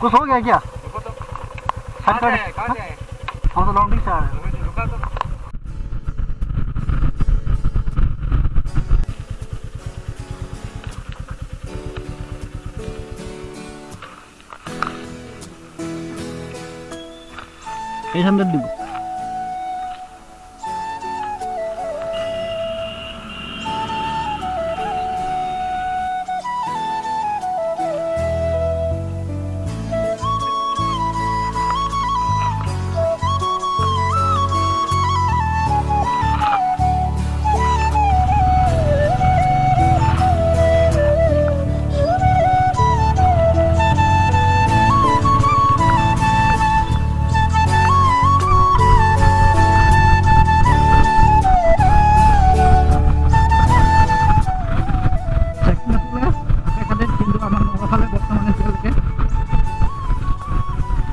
कुछ हो गया क्या? रुको तो। साइड कहाँ कर। से है? कहाँ से है? हम तो लॉन्ग से आ रहे हैं। मुझे रुका तो। এইখানটা দিব।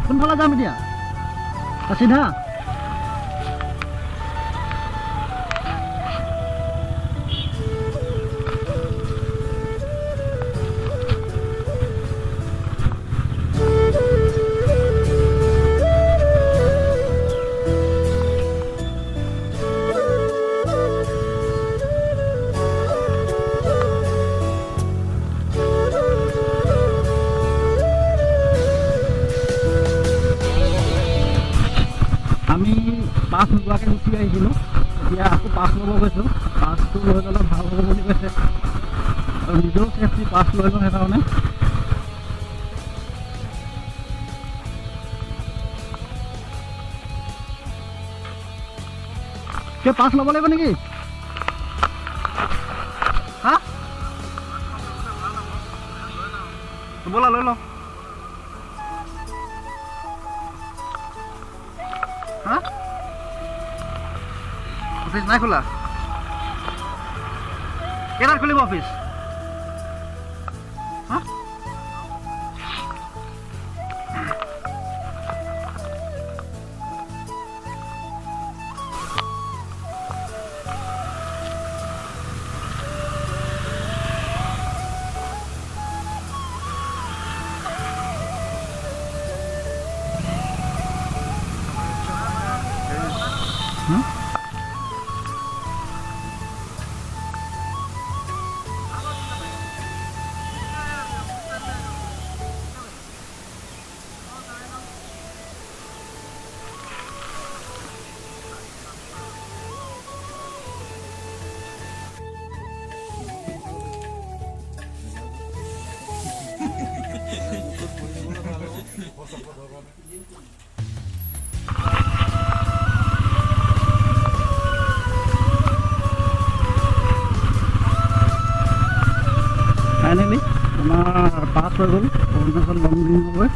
কোনফালে যাম এতিয়া? চিধা আমি পাছ নোলোৱাকৈ গুচি আহিছিলোঁ। এতিয়া আকৌ পাছ ল'ব গৈছোঁ। পাছটো লৈ গ'লে ভাল হ'ব বুলি কৈছে আৰু নিজেও চেফটি পাছ লৈ লওঁ সেইকাৰণে। কিয় পাছ ল'ব লাগিব নেকি? হা ব'লা লৈ লওঁ। হা অফিস নাই খোলা? কেটাত খুলিব অফিস? হা ফাইনেলি আমাৰ পাছ হৈ গ'ল অৰুণাচল লংডিঙলৈ।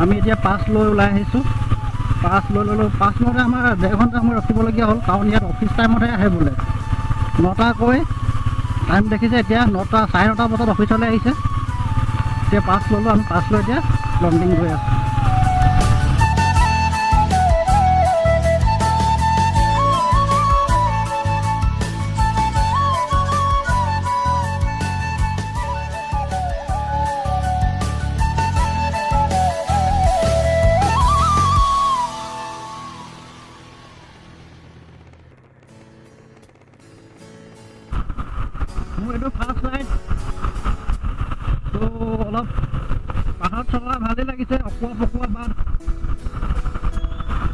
আমি এতিয়া পাছ লৈ ওলাই আহিছোঁ। পাছ লৈ ল'লোঁ। পাছ লওঁতে আমাৰ 1.5 ঘণ্টা সময় ৰখিবলগীয়া হ'ল, কাৰণ ইয়াত অফিচ টাইমতহে আহে বোলে। 9টাকৈ টাইম দেখিছে, এতিয়া 9টা 9:30 বজাত অফিচলৈ আহিছে। এতিয়া পাছ ল'লোঁ। আমি পাছ লৈ এতিয়া লংডিং গৈ আছোঁ। মোৰ এইটো ফাৰ্ষ্ট ৰাইড, তো অলপ পাহাৰত চলা ভালেই লাগিছে। অকোৱা পকোৱা বাট,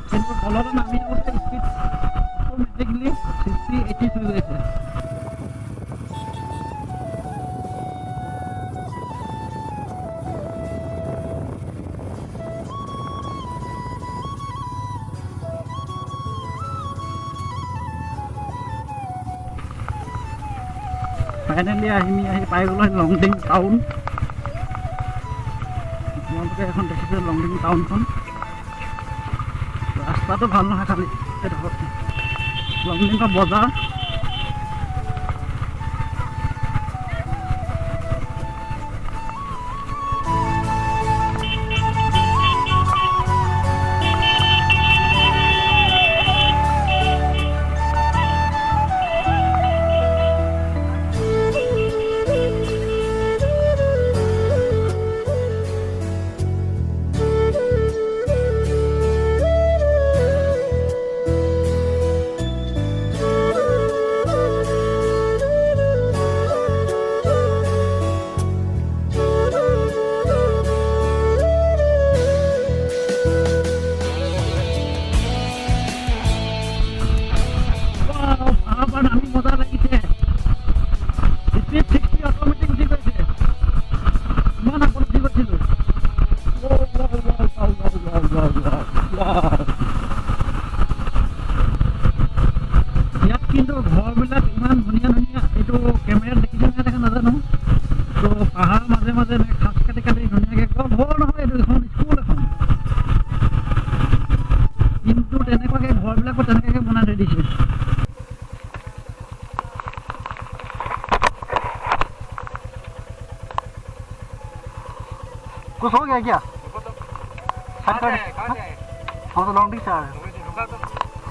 কিন্তু তললৈ নামি আহোঁতে স্পীড অট'মেটিকলি 60-80 চুই গৈছে। ফাইনেলি আহি পাই গ'লোঁ লংডিং টাউন। আপোনালোকে এখন দেখিছে লংডিং টাউনখন। ৰাস্তাটো ভাল নহয় খালি এইডোখৰত। লংডিঙৰ বজাৰ গাড়ীবিলাকো তেনেকৈ বনাই থৈ দিছে। कुछ हो गया क्या? साइड कर हम तो लॉन्ग से आ रहे हैं।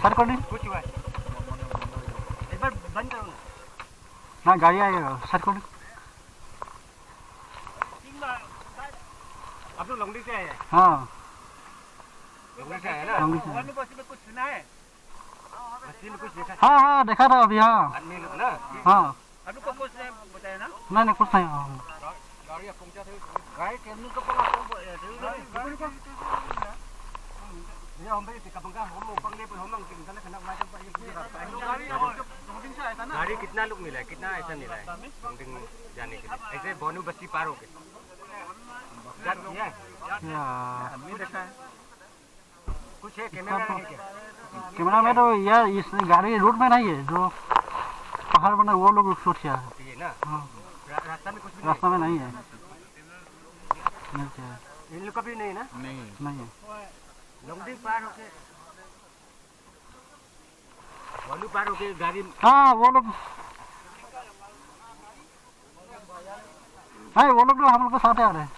साइड कर दी कुछ हुआ एक बार बंद करो ना गाड़ी आएगा साइड कर दी। आप लोग लौंडी से आए हैं? हाँ लौंडी से आए ना? लौंडी से में कुछ सुना है? बस्ती में कुछ देखा? हाँ हाँ देखा था अभी। हाँ आदमी लोग ना? हाँ आप लोग को कुछ बताया ना? नहीं कुछ नहीं। गाड़ी पहुंचा थे गाड़ी केमनी को पकड़ा ये हम भाई का पंगा हम पंगे पर हम कितना खाना बनाए तो गाड़ी कितना लोग मिला है कितना ऐसा मिला है लॉन्डिंग जाने के लिए ऐसे बोनू बस्ती पार हो गए क्या किया है आदमी देखा है कुछ है कैमरा है क्या कैमरा में तो यार इस गाड़ी रोड में नहीं है जो पहाड़ बना वो लोग शूट किया है ये ना हाँ रास्ता में कुछ भी रास्ता में नहीं है इन लोग का भी नहीं ना नहीं है लॉन्डिंग पार होके बोनू पार होके गाड़ी हाँ वो लोग नहीं वो लोग तो हम लोग के साथ आ रहे हैं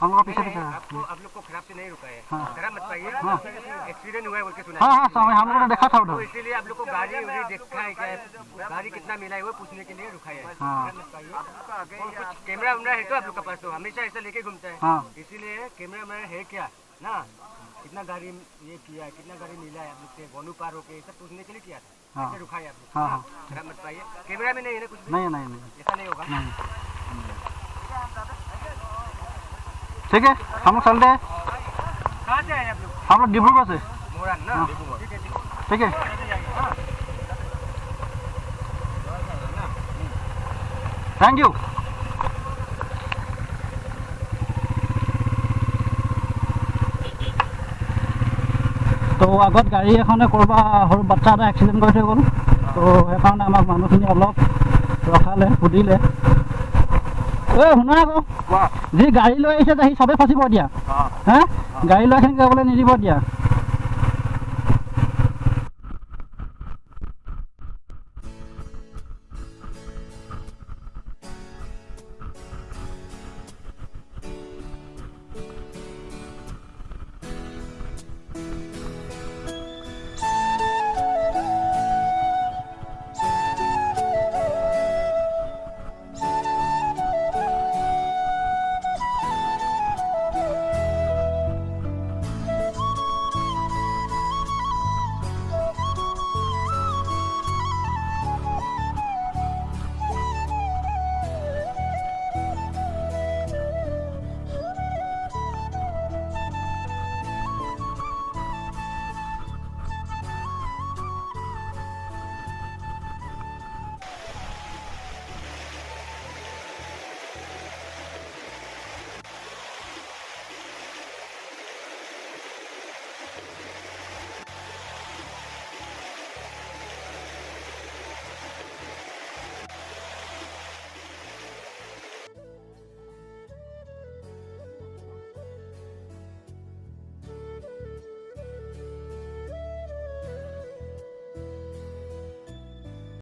हम लोग पीछे पीछे आपको आप लोग को खराब से नहीं रुका है हाँ। जरा मत पाइए एक्सीडेंट हुआ है बोल के सुना हाँ हाँ समय हम लोगों ने देखा था तो उधर। इसीलिए आप लोग को गाड़ी उड़ी देखा है क्या गाड़ी कितना मिला है वो पूछने के लिए रुका है हाँ। जरा मत पाइए और कुछ कैमरा वैमरा है तो आप लोग के पास तो हमेशा ऐसा लेके घूमता है हाँ इसीलिए कैमरा वैमरा है क्या ना कितना गाड़ी ये किया कितना गाड़ी मिला है आप लोग से बोनू पार होके सब पूछने के लिए किया था हाँ। ऐसे रुका है आप लोग हाँ, हाँ। जरा मत पाइए कैमरा में नहीं है ना कुछ भी नहीं ऐसा नहीं होगा नहीं ठीक है हम लोग चलते हैं। कहाँ से आए आप लोग हम लोग डिब्रूगढ़ से। मोरान ना हाँ। ठीक है ठीक है थैंक यू। তো আগত গাড়ী এখনে কৰবা সৰু বাচ্চা এটা এক্সিডেণ্ট কৰি থৈ গ'ল তো সেইকাৰণে আমাক মানুহখিনি অলপ ৰখালে সুধিলে শুনা আকৌ যি গাড়ী লৈ আহিছে সি চবেই ফচিব দিয়া হা গাড়ী লৈ খিনি যাবলৈ নিদিব দিয়া।